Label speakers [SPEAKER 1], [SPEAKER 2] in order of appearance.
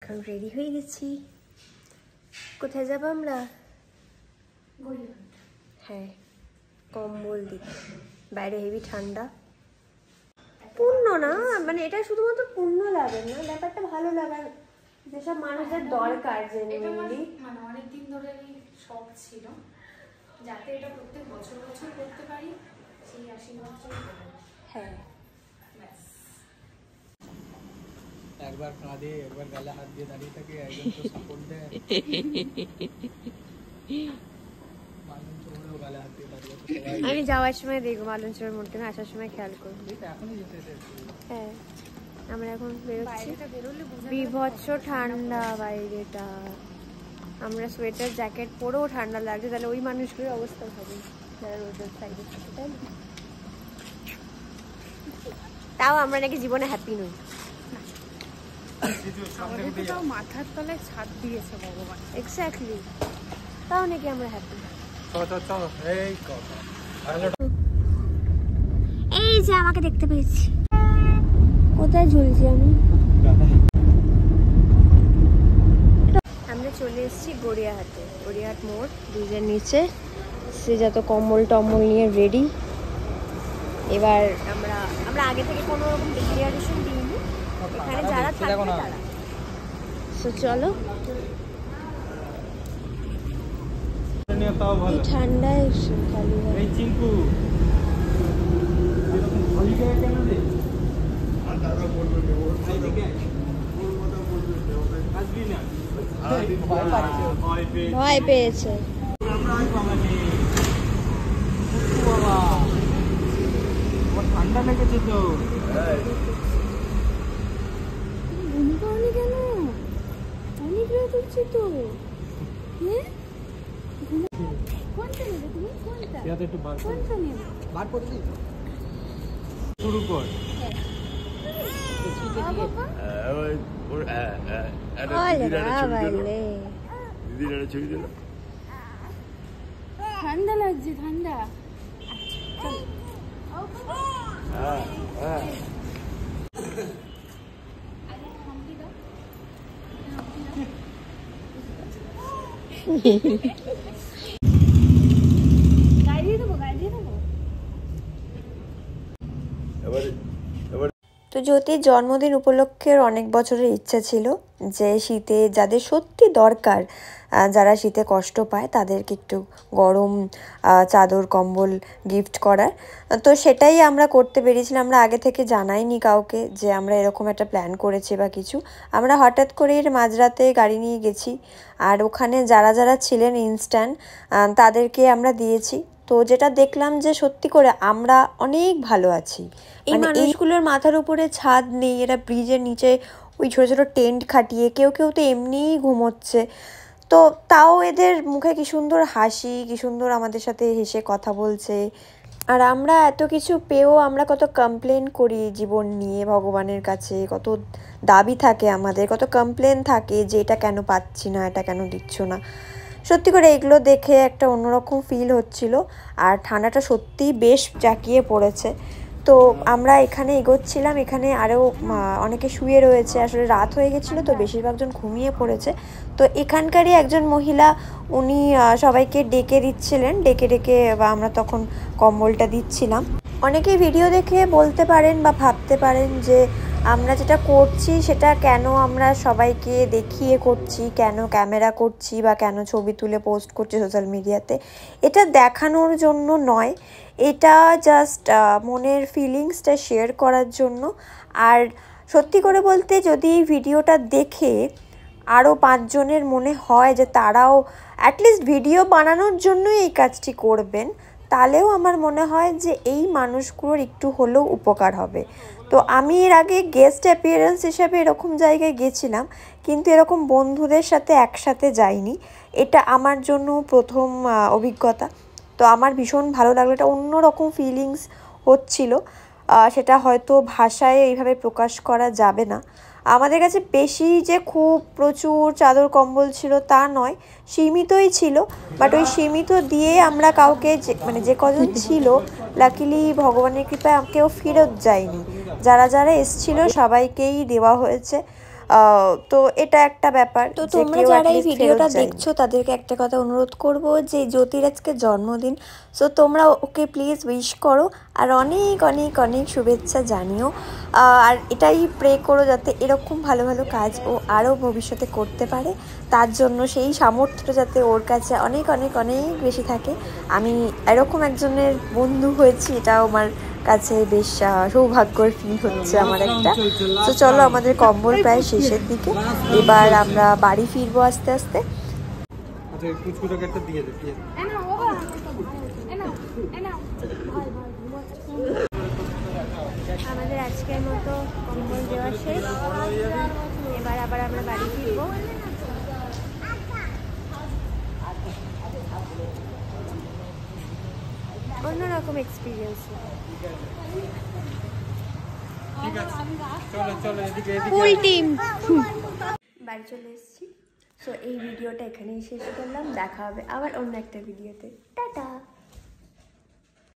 [SPEAKER 1] এখন রেডি হয়ে গেছি। কোথায় যাবো আমরা? হ্যাঁ, কম্বল দিতে। বাইরে হেভি ঠান্ডা। পূর্ণ না, মানে এটা শুধুমাত্র পূর্ণ লাগে না, ব্যাপারটা ভালো লাগার যেসব মানুষের দরকার জেনুইনলি।
[SPEAKER 2] মানে অনেকদিন ধরে শখ ছিল যাতে এটা প্রত্যেক বছর বছর করতে পারি, সেই আশীর্বাদ।
[SPEAKER 1] হ্যাঁ,
[SPEAKER 3] একবার কাঁধে একবার গালে হাত দিয়ে দাঁড়িয়ে থাকে, একজন তো সাপোর্ট দেয়।
[SPEAKER 1] আমি যাওয়ার সময় দেখবো মালঞ্চের মধ্যে, আসার সময় খেয়াল করবো। হ্যাঁ, আমরা এখন বেরোচ্ছি। বিভৎস ঠান্ডা বাইরেটা, আমরা সোয়েটার জ্যাকেট পরেও ঠান্ডা লাগছে। তাহলে ওই মানুষগুলোর অবস্থা হবে যারা রোদের সাইডে থাকে, তাই না? তাও আমরা নাকি জীবনে হ্যাপি নই।
[SPEAKER 2] মাথার তলায় ছাদ দিয়েছে ভগবান।
[SPEAKER 1] এক্স্যাক্টলি, তাও নাকি আমরা হ্যাপি। এই যে আমাকে দেখতে পেয়েছি, কোথায় ঝুলছি আমি? আমরা চলে এসেছি গড়িয়াহাটে, গড়িয়াহাট মোড় ব্রিজের নিচে। সে যত কম্বল টম্বল নিয়ে রেডি। এবার আমরা আগে থেকে কোনো রকম ডিক্লারেশন দিইনি, এখানে যারা থাকবে তারা। তো চলো, ঠান্ডায় খালি ভয় পেয়েছে।
[SPEAKER 3] ঠান্ডা লেগেছে তো।
[SPEAKER 1] কেন অনেক রাত হচ্ছে তো। কোনটা নেবে তুমি? কোনটা নেবে?
[SPEAKER 3] বার করছি, শুরু কর।
[SPEAKER 2] ঠান্ডা লাগছে, ঠান্ডা।
[SPEAKER 1] তো জ্যোতির জন্মদিন উপলক্ষে অনেক বছরের ইচ্ছা ছিল যে শীতে যাদের সত্যি দরকার, যারা শীতে কষ্ট পায় তাদেরকে একটু গরম চাদর কম্বল গিফট করার। তো সেটাই আমরা করতে পেরেছিলাম। আমরা আগে থেকে জানাইনি কাউকে যে আমরা এরকম একটা প্ল্যান করেছি বা কিছু। আমরা হঠাৎ করে মাঝরাতে গাড়ি নিয়ে গেছি, আর ওখানে যারা যারা ছিলেন ইনস্ট্যান্ট তাদেরকে আমরা দিয়েছি। তো যেটা দেখলাম যে সত্যি করে আমরা অনেক ভালো আছি। এই মানুষগুলোর মাথার উপরে ছাদ নেই, এরা ব্রিজের নিচে ওই ছোটো ছোটো টেন্ট খাটিয়ে, কেউ কেউ তো এমনিই ঘুমোচ্ছে। তো তাও এদের মুখে কি সুন্দর হাসি, কি সুন্দর আমাদের সাথে হেসে কথা বলছে। আর আমরা এত কিছু পেয়েও আমরা কত কমপ্লেন করি জীবন নিয়ে ভগবানের কাছে, কত দাবি থাকে আমাদের, কত কমপ্লেন থাকে যে এটা কেন পাচ্ছি না, এটা কেন দিচ্ছ না। সত্যি করে এগুলো দেখে একটা অন্যরকম ফিল হচ্ছিল। আর ঠান্ডাটা সত্যিই বেশ জাঁকিয়ে পড়েছে। তো আমরা এখানে এগোচ্ছিলাম, এখানে আরও অনেকে শুয়ে রয়েছে। আসলে রাত হয়ে গেছিলো তো বেশিরভাগজন ঘুমিয়ে পড়েছে। তো এখানকারই একজন মহিলা, উনি সবাইকে ডেকে দিচ্ছিলেন, ডেকে ডেকে আমরা তখন কম্বলটা দিচ্ছিলাম। অনেকেই ভিডিও দেখে বলতে পারেন বা ভাবতে পারেন যে আমরা যেটা করছি সেটা কেন আমরা সবাইকে দেখিয়ে করছি, কেন ক্যামেরা করছি বা কেন ছবি তুলে পোস্ট করছি সোশ্যাল মিডিয়াতে। এটা দেখানোর জন্য নয়, এটা জাস্ট মনের ফিলিংসটা শেয়ার করার জন্য। আর সত্যি করে বলতে যদি এই ভিডিওটা দেখে আরও 5 জনের মনে হয় যে তারাও অ্যাটলিস্ট ভিডিও বানানোর জন্যই এই কাজটি করবেন, তাহলেও আমার মনে হয় যে এই মানুষগুলোর একটু হলেও উপকার হবে। তো আমি এর আগে গেস্ট অ্যাপিয়ারেন্স হিসাবে এরকম জায়গায় গেছিলাম, কিন্তু এরকম বন্ধুদের সাথে একসাথে যাইনি। এটা আমার জন্য প্রথম অভিজ্ঞতা। তো আমার ভীষণ ভালো লাগলো, এটা অন্যরকম ফিলিংস হচ্ছিল। সেটা হয়তো ভাষায় এইভাবে প্রকাশ করা যাবে না। আমাদের কাছে বেশি যে খুব প্রচুর চাদর কম্বল ছিল তা নয়, সীমিতই ছিল। বাট ওই সীমিত দিয়ে আমরা কাউকে যে কজন ছিল, লাকিলি ভগবানের কৃপায় কেউ ফেরত যায়নি। যারা যারা এসেছিল সবাইকেই দেওয়া হয়েছে। তো এটা একটা ব্যাপার। তো
[SPEAKER 4] যে
[SPEAKER 1] তোমরা
[SPEAKER 4] কেউ
[SPEAKER 1] যারা
[SPEAKER 4] at
[SPEAKER 1] এই
[SPEAKER 4] least
[SPEAKER 1] ভিডিওটা
[SPEAKER 4] ফেরত যায়নি।
[SPEAKER 1] দেখছো তাদেরকে একটা কথা অনুরোধ করব যে জ্যোতির আজকে জন্মদিন, সো তোমরা ওকে প্লিজ উইশ করো আর অনেক অনেক অনেক শুভেচ্ছা জানিও। আর এটাই প্রে করো যাতে এরকম ভালো ভালো কাজ ও আরও ভবিষ্যতে করতে পারে, তার জন্য সেই সামর্থ্যটা যাতে ওর কাছে অনেক অনেক অনেক বেশি থাকে। আমি এরকম একজনের বন্ধু হয়েছি, এটাও আমার কাছে বেশ সৌভাগ্যের ফিল হচ্ছে আমার একটা। তো চলো, আমাদের কম্বল প্রায় শেষের দিকে, এবার আমরা বাড়ি ফিরবো আস্তে আস্তে।
[SPEAKER 4] আমাদের আজকের মতো কম্বল দেওয়া শেষ, এবার আবার আমরা বাড়ি ফিরবো। অন্যরকম এক্সপিরিয়েন্স। ফুল টিম বাড়ি চলে এসেছি। সো এই ভিডিওটা এখানেই শেষ করলাম, দেখা হবে আবার অন্য একটা ভিডিওতে। টাটা।